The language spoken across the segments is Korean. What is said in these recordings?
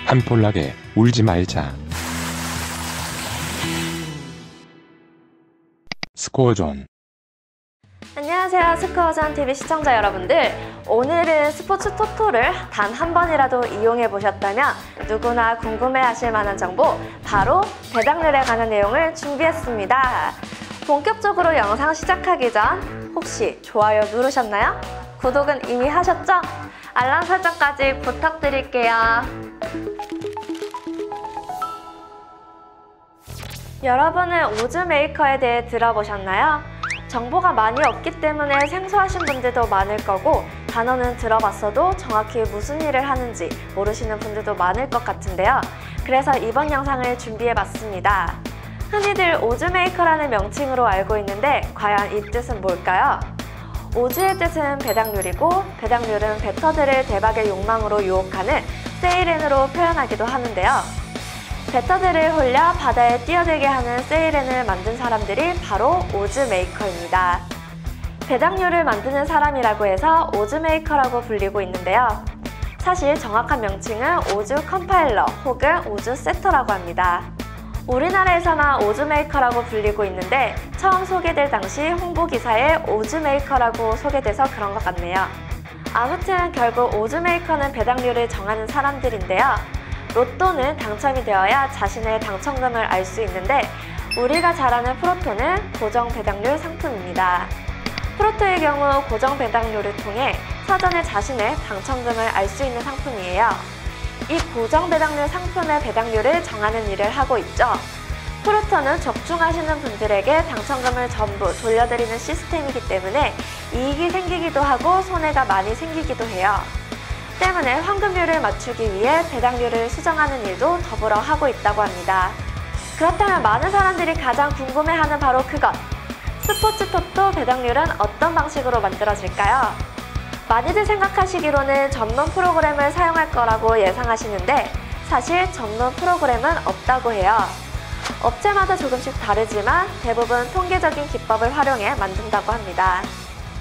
한폴락에 울지 말자. 스코어존. 안녕하세요, 스코어존 TV 시청자 여러분들. 오늘은 스포츠 토토를 단 한 번이라도 이용해 보셨다면 누구나 궁금해하실 만한 정보, 바로 배당률에 관한 내용을 준비했습니다. 본격적으로 영상 시작하기 전 혹시 좋아요 누르셨나요? 구독은 이미 하셨죠? 알람 설정까지 부탁드릴게요. 여러분은 오즈 메이커에 대해 들어보셨나요? 정보가 많이 없기 때문에 생소하신 분들도 많을 거고, 단어는 들어봤어도 정확히 무슨 일을 하는지 모르시는 분들도 많을 것 같은데요. 그래서 이번 영상을 준비해봤습니다. 흔히들 오즈 메이커라는 명칭으로 알고 있는데 과연 이 뜻은 뭘까요? 오즈의 뜻은 배당률이고, 배당률은 배터들을 대박의 욕망으로 유혹하는 세이렌으로 표현하기도 하는데요. 배터들을 홀려 바다에 뛰어들게 하는 세이렌을 만든 사람들이 바로 오즈 메이커입니다. 배당률을 만드는 사람이라고 해서 오즈 메이커라고 불리고 있는데요. 사실 정확한 명칭은 오즈 컴파일러 혹은 오즈 세터라고 합니다. 우리나라에서만 오즈 메이커라고 불리고 있는데 처음 소개될 당시 홍보기사에 오즈 메이커라고 소개돼서 그런 것 같네요. 아무튼 결국 오즈 메이커는 배당률을 정하는 사람들인데요. 로또는 당첨이 되어야 자신의 당첨금을 알 수 있는데, 우리가 잘 아는 프로토는 고정 배당률 상품입니다. 프로토의 경우 고정 배당률을 통해 사전에 자신의 당첨금을 알 수 있는 상품이에요. 이 고정 배당률 상품의 배당률을 정하는 일을 하고 있죠. 프로토는 적중하시는 분들에게 당첨금을 전부 돌려드리는 시스템이기 때문에 이익이 생기기도 하고 손해가 많이 생기기도 해요. 때문에 환급률을 맞추기 위해 배당률을 수정하는 일도 더불어 하고 있다고 합니다. 그렇다면 많은 사람들이 가장 궁금해하는 바로 그것! 스포츠 토토 배당률은 어떤 방식으로 만들어질까요? 많이들 생각하시기로는 전문 프로그램을 사용할 거라고 예상하시는데, 사실 전문 프로그램은 없다고 해요. 업체마다 조금씩 다르지만 대부분 통계적인 기법을 활용해 만든다고 합니다.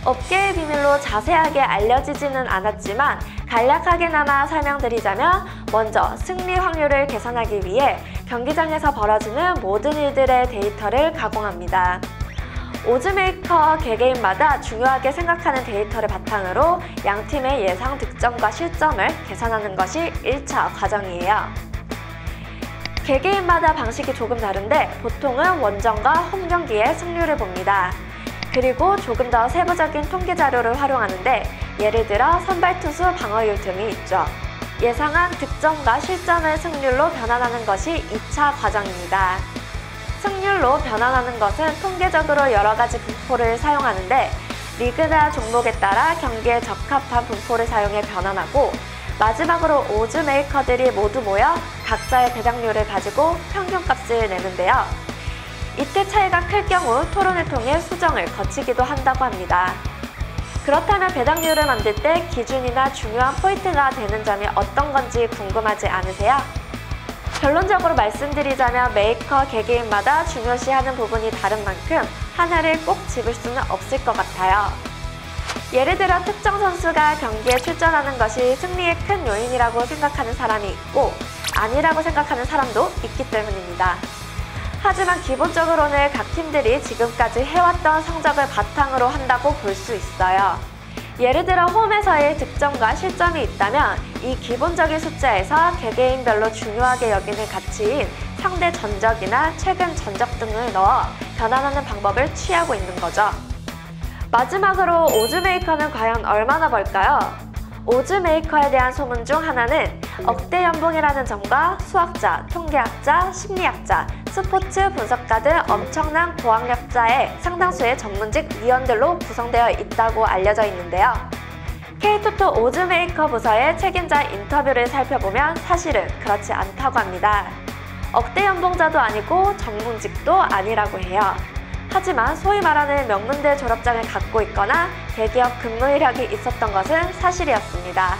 업계의 비밀로 자세하게 알려지지는 않았지만 간략하게나마 설명드리자면, 먼저 승리 확률을 계산하기 위해 경기장에서 벌어지는 모든 일들의 데이터를 가공합니다. 오즈메이커 개개인마다 중요하게 생각하는 데이터를 바탕으로 양팀의 예상 득점과 실점을 계산하는 것이 1차 과정이에요. 개개인마다 방식이 조금 다른데 보통은 원정과 홈 경기의 승률을 봅니다. 그리고 조금 더 세부적인 통계 자료를 활용하는데, 예를 들어 선발투수 방어율 등이 있죠. 예상한 득점과 실점을 승률로 변환하는 것이 2차 과정입니다. 승률로 변환하는 것은 통계적으로 여러 가지 분포를 사용하는데, 리그나 종목에 따라 경기에 적합한 분포를 사용해 변환하고, 마지막으로 오즈 메이커들이 모두 모여 각자의 배당률을 가지고 평균값을 내는데요. 이때 차이가 클 경우 토론을 통해 수정을 거치기도 한다고 합니다. 그렇다면 배당률을 만들 때 기준이나 중요한 포인트가 되는 점이 어떤 건지 궁금하지 않으세요? 결론적으로 말씀드리자면 메이커 개개인마다 중요시하는 부분이 다른 만큼 하나를 꼭 집을 수는 없을 것 같아요. 예를 들어 특정 선수가 경기에 출전하는 것이 승리의 큰 요인이라고 생각하는 사람이 있고, 아니라고 생각하는 사람도 있기 때문입니다. 하지만 기본적으로는 각 팀들이 지금까지 해왔던 성적을 바탕으로 한다고 볼 수 있어요. 예를 들어 홈에서의 득점과 실점이 있다면 이 기본적인 숫자에서 개개인별로 중요하게 여기는 가치인 상대 전적이나 최근 전적 등을 넣어 변환하는 방법을 취하고 있는 거죠. 마지막으로 오즈메이커는 과연 얼마나 벌까요? 오즈메이커에 대한 소문 중 하나는 억대 연봉이라는 점과 수학자, 통계학자, 심리학자, 스포츠 분석가 등 엄청난 고학력자의 상당수의 전문직 위원들로 구성되어 있다고 알려져 있는데요. K토토 오즈메이커 부서의 책임자 인터뷰를 살펴보면 사실은 그렇지 않다고 합니다. 억대 연봉자도 아니고 전문직도 아니라고 해요. 하지만 소위 말하는 명문대 졸업장을 갖고 있거나 대기업 근무 이력이 있었던 것은 사실이었습니다.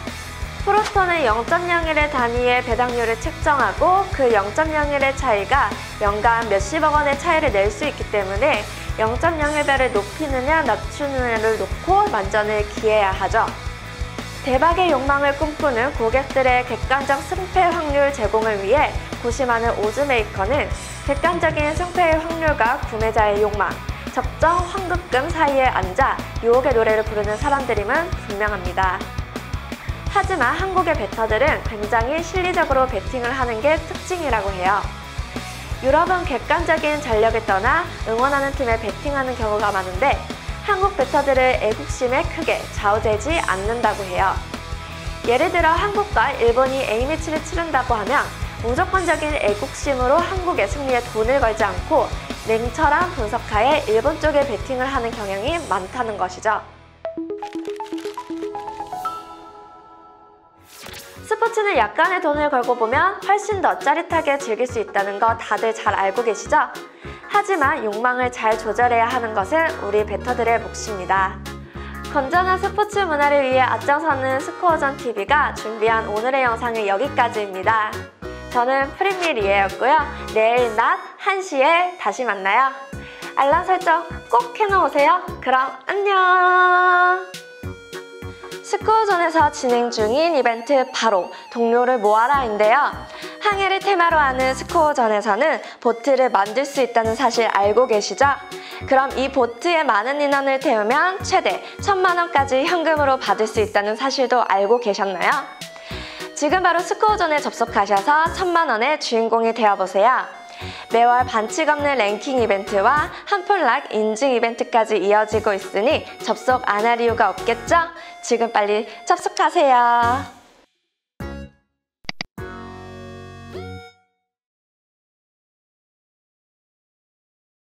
프로토는 0.01의 단위의 배당률을 측정하고 그 0.01의 차이가 연간 몇십억 원의 차이를 낼 수 있기 때문에 0.01배를 높이느냐 낮추느냐를 놓고 만전을 기해야 하죠. 대박의 욕망을 꿈꾸는 고객들의 객관적 승패 확률 제공을 위해 고심하는 오즈메이커는 객관적인 승패의 확률과 구매자의 욕망, 적정 환급금 사이에 앉아 유혹의 노래를 부르는 사람들임은 분명합니다. 하지만 한국의 베터들은 굉장히 실리적으로 베팅을 하는 게 특징이라고 해요. 유럽은 객관적인 전력을 떠나 응원하는 팀에 베팅하는 경우가 많은데 한국 베터들의 애국심에 크게 좌우되지 않는다고 해요. 예를 들어 한국과 일본이 A매치를 치른다고 하면 무조건적인 애국심으로 한국의 승리에 돈을 걸지 않고 냉철한 분석하에 일본 쪽에 베팅을 하는 경향이 많다는 것이죠. 스포츠는 약간의 돈을 걸고 보면 훨씬 더 짜릿하게 즐길 수 있다는 거 다들 잘 알고 계시죠? 하지만 욕망을 잘 조절해야 하는 것은 우리 베터들의 몫입니다. 건전한 스포츠 문화를 위해 앞장서는 스코어전TV가 준비한 오늘의 영상은 여기까지입니다. 저는 프리미 리에였고요. 내일 낮 1시에 다시 만나요. 알람 설정 꼭 해놓으세요. 그럼 안녕! 스코어존에서 진행 중인 이벤트 바로 동료를 모아라인데요. 항해를 테마로 하는 스코어존에서는 보트를 만들 수 있다는 사실 알고 계시죠? 그럼 이 보트에 많은 인원을 태우면 최대 1000만 원까지 현금으로 받을 수 있다는 사실도 알고 계셨나요? 지금 바로 스코어존에 접속하셔서 1000만 원의 주인공이 되어보세요. 매월 반칙 없는 랭킹 이벤트와 한폴락 인증 이벤트까지 이어지고 있으니 접속 안 할 이유가 없겠죠? 지금 빨리 접속하세요.